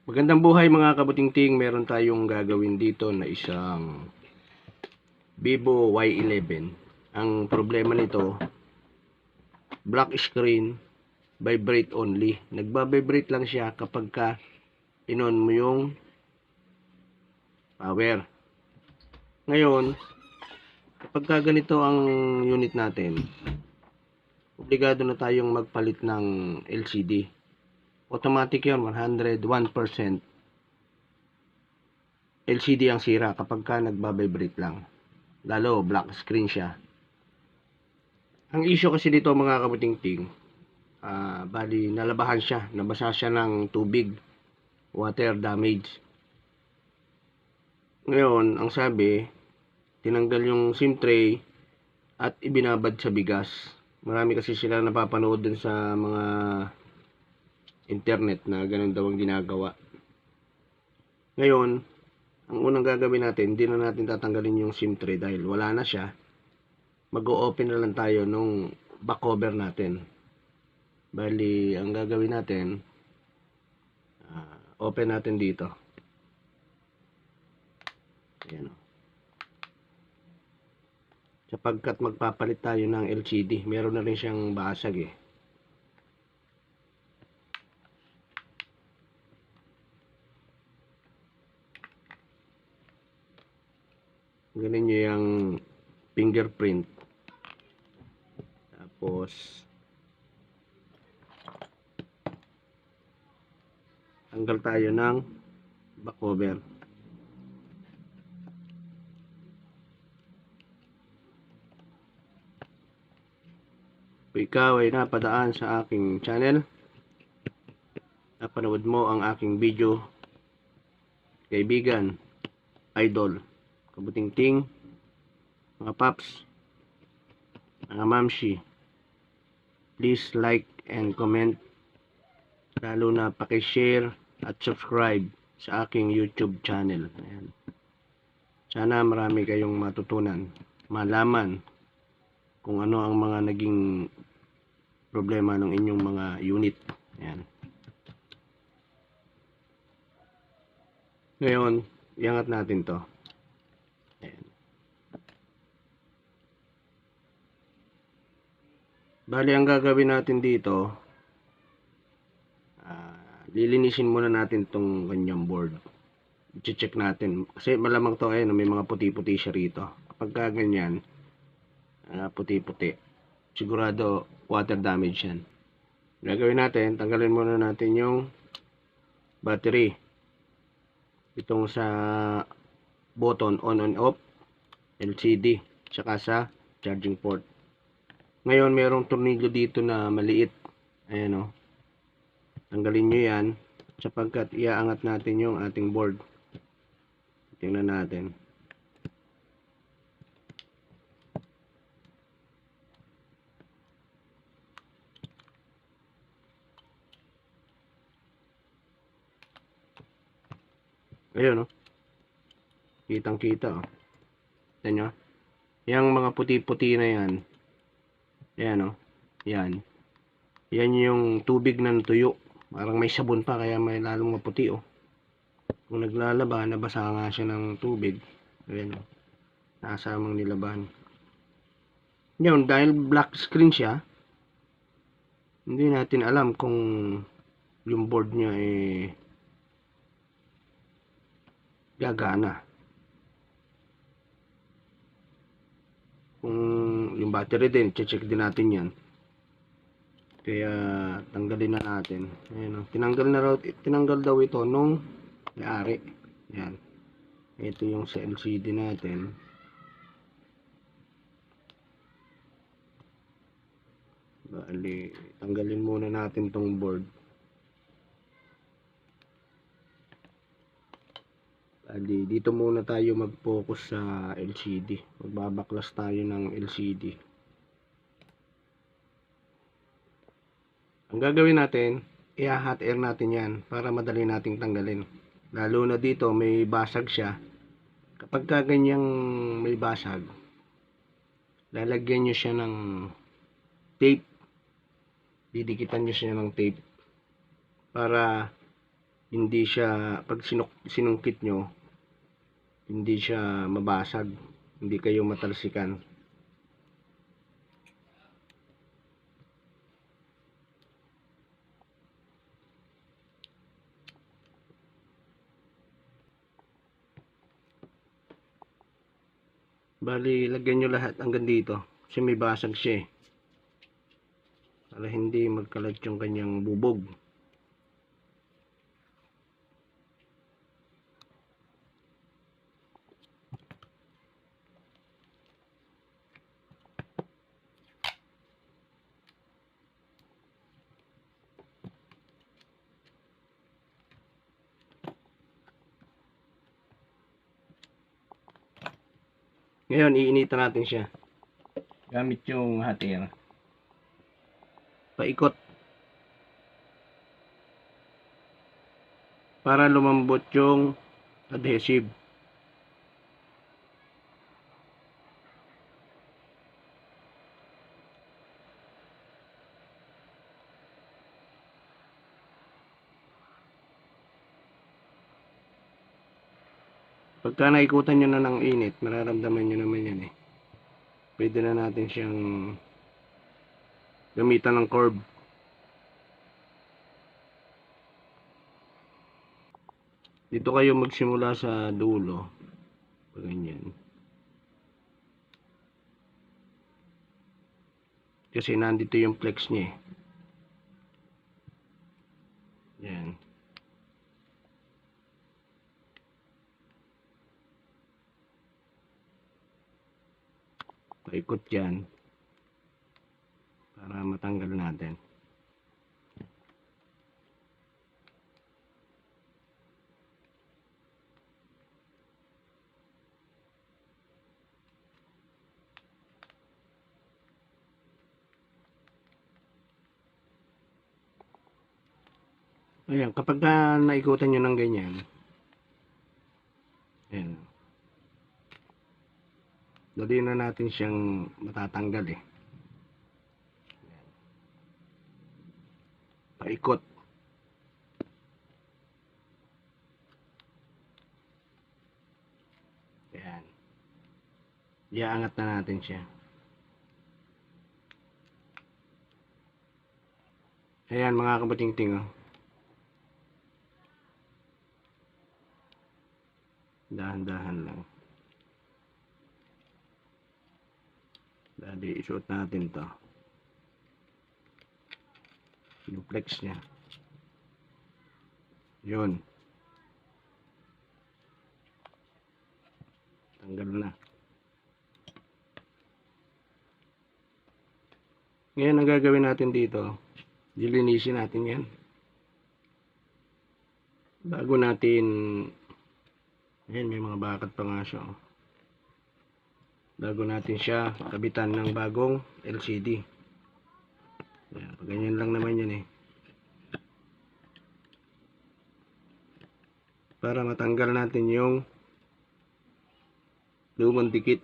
Magandang buhay mga kabutingting, meron tayong gagawin dito na isang Vivo Y11. Ang problema nito, black screen, vibrate only. Nagba-vibrate lang siya kapag ka inon mo yung power. Ngayon, kapag ka ganito ang unit natin, obligado na tayong magpalit ng LCD. Automatic yun, 101%. LCD ang sira kapag ka nagba-vibrate lang. Lalo, black screen siya. Ang issue kasi dito mga kabutingting, bali nalabahan siya, nabasa siya ng tubig, water damage. Ngayon, ang sabi, tinanggal yung SIM tray at ibinabad sa bigas. Marami kasi sila napapanood dun sa mga internet na ganun daw ang ginagawa. Ngayon, ang unang gagawin natin, hindi na natin tatanggalin yung SIM tray dahil wala na siya. Mag-o-open na lang tayo nung back cover natin. Bali, ang gagawin natin, open natin dito. Ayan. Sapagkat magpapalit tayo ng LCD, meron na rin siyang basag eh. Ganun nyo yung fingerprint. Tapos, tanggal tayo ng back cover. Kung ikaw ay napadaan sa aking channel, napanood mo ang aking video, kaibigan, idol, kabutingting, mga paps, mga mamshi, please like and comment, lalo na paki-share at subscribe sa aking YouTube channel. Ayan. Sana marami kayong matutunan, malaman kung ano ang mga naging problema ng inyong mga unit. Ayan. Ngayon, iangat natin to. Ayan. Bali, ang gagawin natin dito, lilinisin muna natin tong kanyang board. I-check natin. Kasi malamang to, ayun, may mga puti-puti siya rito. Kapag ganyan, puti-puti, sigurado water damage yan. Gagawin natin, tanggalin muna natin yung battery. Itong sa button on and off, LCD, tsaka sa charging port. Ngayon, mayroong tornilyo dito na maliit. Ayan o. Tanggalin nyo yan sapagkat iaangat natin yung ating board. Tingnan natin. Ayun o. Kitang kita o. Tignan nyo. Yang mga puti-puti na yan. Ayan o. Yan. Yan yung tubig na natuyo. Parang may sabon pa kaya may lalong maputi o. Kung naglalaba, nabasa nga siya ng tubig. Ayan o. Nasamang nilaban. Yun, dahil black screen siya, hindi natin alam kung yung board niya gagana. Kung yung battery din, check din natin yan. Kaya tanggalin na natin. Ayan, tinanggal daw ito nung may-ari. Yan. Ito yung sa LCD natin. Bali, tanggalin muna natin tong board. Bali, dito muna tayo mag-focus sa LCD. Magbabaklas tayo ng LCD. Ang gagawin natin, i-hot air natin yan para madali nating tanggalin. Lalo na dito, may basag siya. Kapag ganyang may basag, lalagyan nyo siya ng tape. Didikitan nyo siya ng tape para hindi siya, pag sinungkit nyo, hindi siya mabasag, hindi kayo matalsikan. Bali, lagyan nyo lahat hanggang dito kasi may basag siya eh, para hindi magkalat yung kanyang bubog. Ngayon, iinitan natin siya gamit yung hatir. Paikot para lumambot yung adhesive. Pagka naikutan nyo na ng init, mararamdaman nyo naman yan eh. Pwede na natin siyang gamitan ng curve. Dito kayo magsimula sa dulo. Ganyan. Kasi nandito yung flex niya eh. Yan. Paikot yan. Para matanggal natin. Ayan, kapag naikutan nyo ng ganyan, ayan, dali na natin siyang matatanggal eh. Paikot. Ayan. Iaangat na natin siya. Ayan mga kabating-ting oh. Dahan-dahan lang. Dali, isuot natin to. Yung flex niya. Yun. Tanggal na. Ngayon, ang gagawin natin dito, dilinisin natin yan. Bago natin, ayan, may mga bakat pa nga siya. Bago natin siya kabitan ng bagong LCD. Ayan, ganyan lang naman yan eh. Para matanggal natin yung lumang dikit.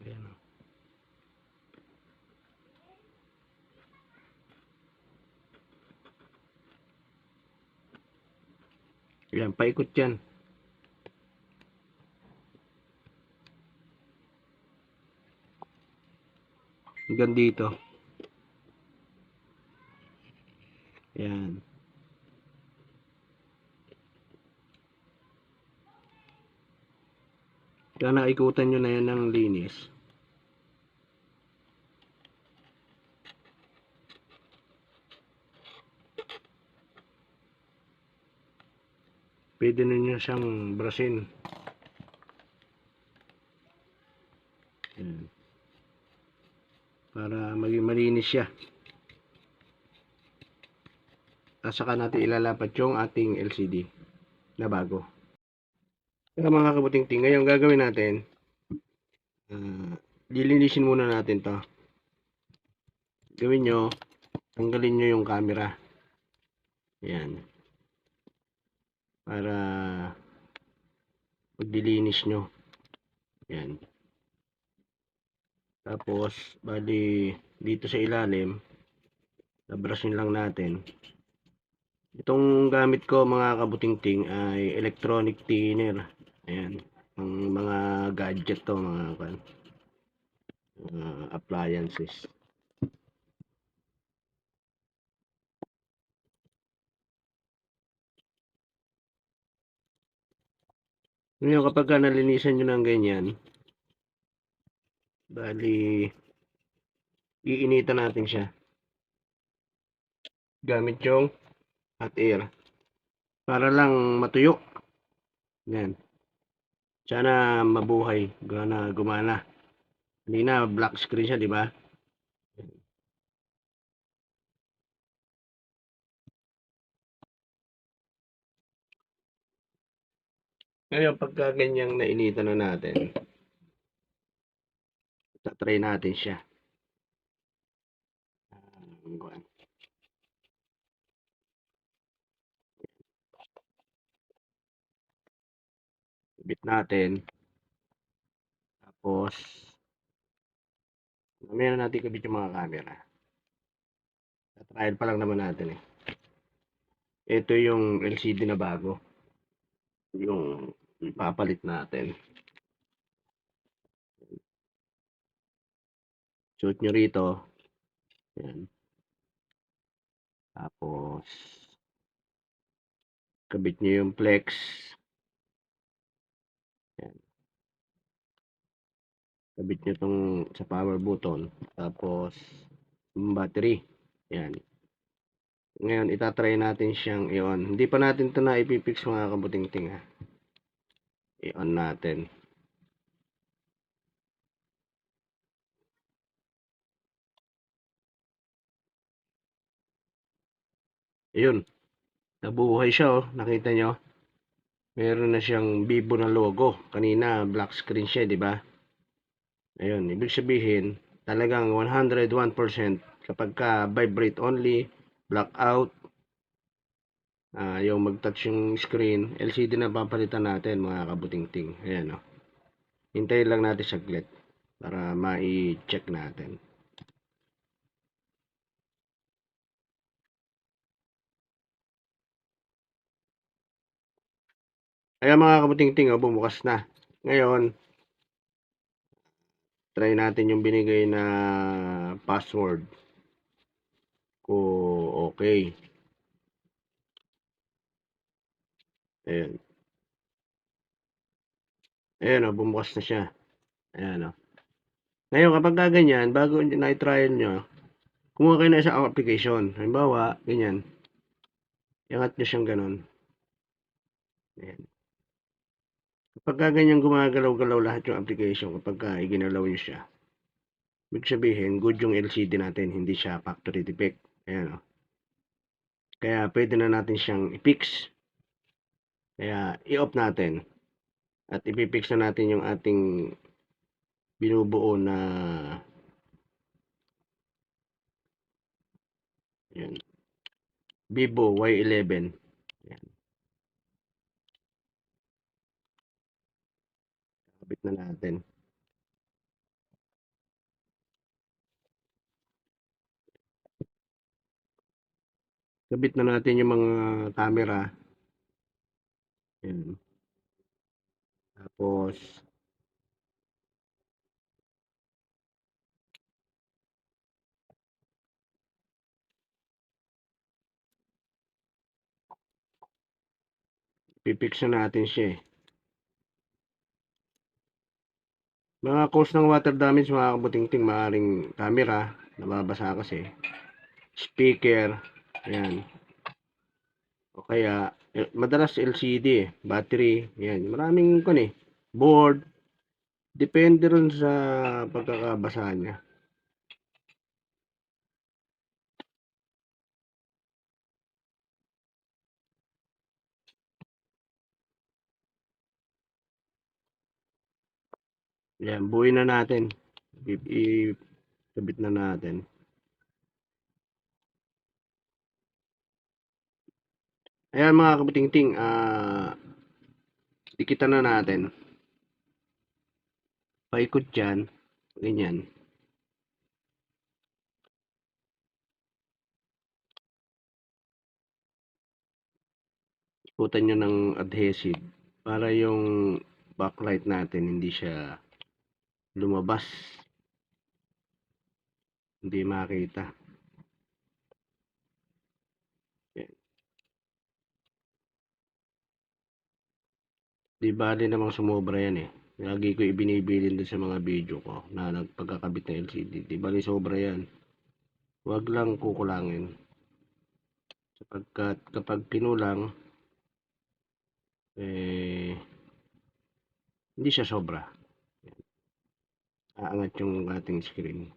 Ayan o. Ayan, paikot yan. Hanggang dito. Ayan. Kaya naikutan nyo na yan ng linis. Pwede ninyo siyang brasin. Ayan. Para maging malinis siya. At saka natin ilalapat yung ating LCD na bago. Kaya mga kabuting-ting, ngayon gagawin natin, dilinisin muna natin to. Gawin nyo, tanggalin nyo yung camera. Ayan. Para pagdilinis nyo. Ayan. Tapos, bali, dito sa ilalim, labrasin lang natin. Itong gamit ko mga kabutingting ay electronic thinner. Ayan. Ang mga gadget to, mga appliances. Ngayon, kapag nalinisan nyo ng ganyan, bali, iinitan natin siya. Gamit yung hot air. Para lang matuyo. Yan. Sana mabuhay. Gumana. Kanina, black screen siya, di ba? Ngayon, pagka ganyang nainitan na natin, tatry natin siya. Bit natin. Tapos, mamaya na natin kabit yung mga camera. Trial pa lang naman natin eh. Ito yung LCD na bago. Yung ipapalit natin. Suot nyo rito. Yan. Tapos, kabit nyo yung flex. Yan. Kabit nyo tong sa power button. Tapos, yung battery. Yan. Ngayon, itatry natin siyang i-on. Hindi pa natin ito na ipipix mga kabutingting ha. I-on natin. Ayun. Nabuhay siya oh. Nakita nyo? Meron na siyang Vivo na logo. Kanina, black screen siya, di ba? Ayun. Ibig sabihin, talagang 101% kapag ka vibrate only, blackout, yung mag-touch yung screen, LCD na papalitan natin mga kabutingting. Ayan oh. Hintayin lang natin saglit para ma-check natin. Ayan mga kabutingting, oh, bumukas na. Ngayon, try natin yung binigay na password. Okay. Ayan. Ayan oh, bumukas na siya. Ayan oh. Ngayon, kapag ganyan, bago na-trial nyo, kumuha kayo na isang application. Halimbawa, ganyan. Iangat nyo siyang ganun. Ayan. Kapag ganyan gumagalaw-galaw lahat yung application, kapag iginalaw nyo siya, ibig sabihin, good yung LCD natin, hindi siya factory defect. Ayan o. Kaya pwede na natin siyang i-fix. Kaya i-off natin. At i-fix na natin yung ating binubuo na yan, Vivo Y11. Yan. Kapit na natin. Kabit na natin yung mga camera. Yan. Tapos, i-fix na natin siya eh. Mga cause ng water damage, mga kabutingting, maaaring camera, nababasa kasi, speaker, yan. O kaya, madalas LCD battery, yan. Maraming board, depende rin sa pagkakabasa niya. Yan, buuin na natin. I-kabit na natin. Ayan mga kabutingting, dikitan na natin. Paikot yan, ganyan. Ikutan nyo ng adhesive para yung backlight natin hindi siya lumabas, hindi makita. Yan. Di bali namang sumobra yan eh. Lagi ko ibinibilin din sa mga video ko na nagpagkakabit ng LCD. Di bali sobra yan. Huwag lang kukulangin. Sapagkat kapag kinulang, eh, hindi siya sobra. Aangat yung ating screen.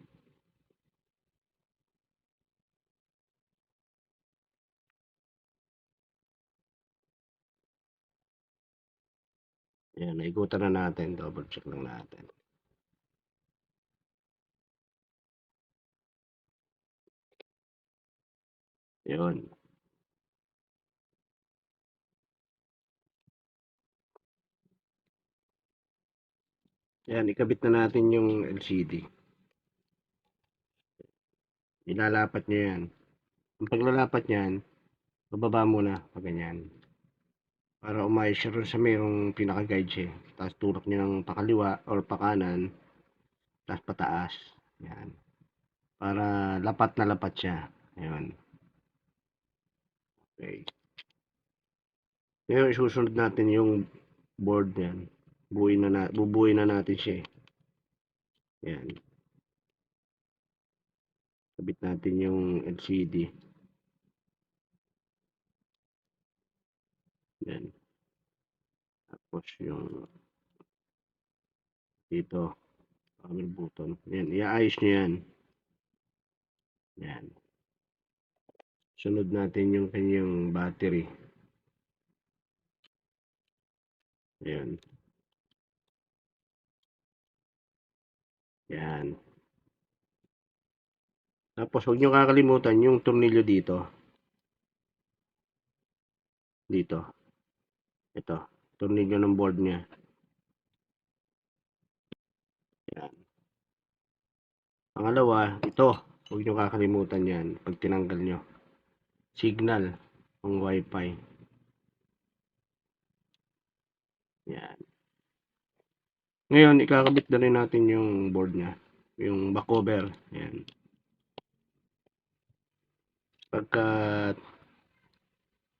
Ayan, naikutan na natin. Double check lang natin. Yun. Ayan, ikabit na natin yung LCD. Ilalapat nyo yan. Ang paglalapat nyan, bababa muna, pag ganyan. Para umayos siya rin sa mayroong pinaka-guide siya. Tapos tulak nyo ng pakaliwa or pakanan, tapos pataas. Yan. Para lapat na lapat siya. Ayan. Okay. Ngayon, isusunod natin yung board yan. Bubuin na natin siya. Yan. Kabit natin yung LCD. Yan. Tapos yung dito, power button. Yan, iaayos nyo yan. Yan. Sunod natin yung kanyang battery. Ayan. Yan. Tapos huwag nyo kakalimutan yung tornilyo dito. Dito. Ito. Tornilyo ng board niya. Yan. Pangalawa, ito. Huwag nyo kakalimutan yan pag tinanggal nyo. Signal ng wifi. Yan. Ngayon, ikakabit na rin natin yung board niya. Yung back cover. Yan. Pagkat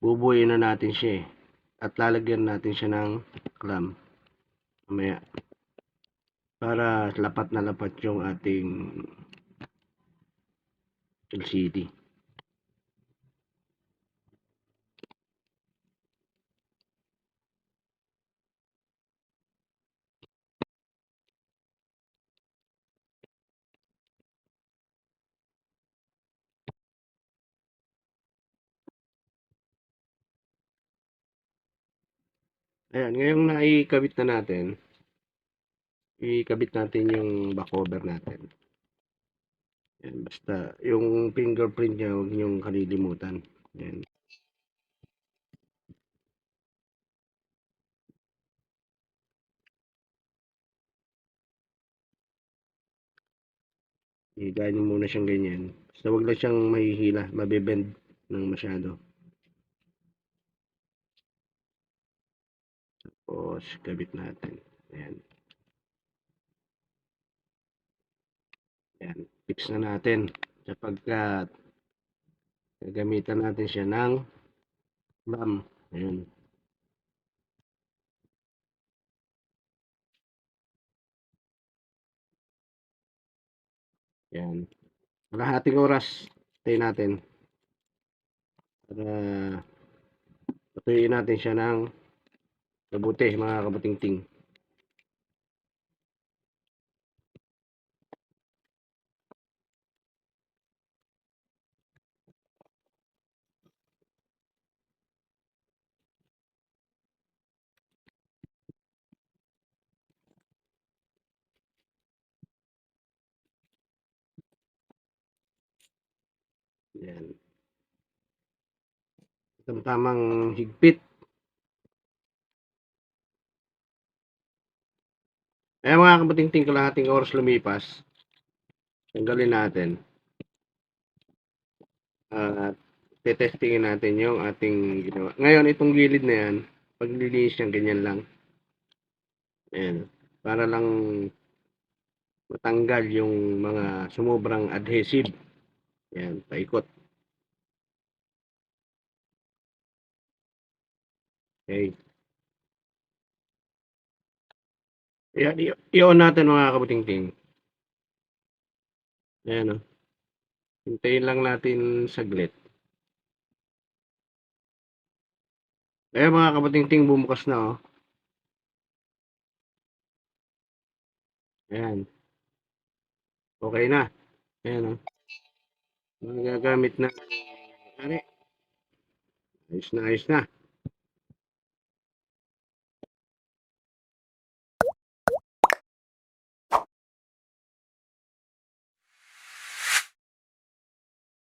bubuuin na natin siya eh. At lalagyan natin siya ng clamp. Mamaya. Para lapat na lapat yung ating LCD. Ayan, ngayong naikabit na natin, ikabit natin yung back cover natin. Ayan, basta yung fingerprint niya, huwag niyong kalilimutan. Ayan. Higaan niyo muna siyang ganyan. Basta huwag lang siyang mahihila, mabibend ng masyado. Tapos, kabit natin. Ayan. Ayan. Fix na natin. Sapagkat, gagamitan natin siya ng clamp. Ayan. Ayan. Kalahating oras, tayo natin. Para patuloy natin siya ng mabuti, mga kabutingting. Ayan. Tamtamang higpit. Ayan mga kabutingting, kalahating oras lumipas. Tanggalin natin. At tetestingin natin yung ating ginawa. Ngayon, itong gilid na yan, paglilinis yan, ganyan lang. Ayan. Para lang matanggal yung mga sumubrang adhesive. Ayan, paikot. Okay. Ayan, i-on natin mga kabutingting. Ayan o. Hintayin lang natin saglit. Ayan mga kabutingting, bumukas na o. Ayan. Okay na. Ayan o. Magagamit na. Ayos na, ayos na.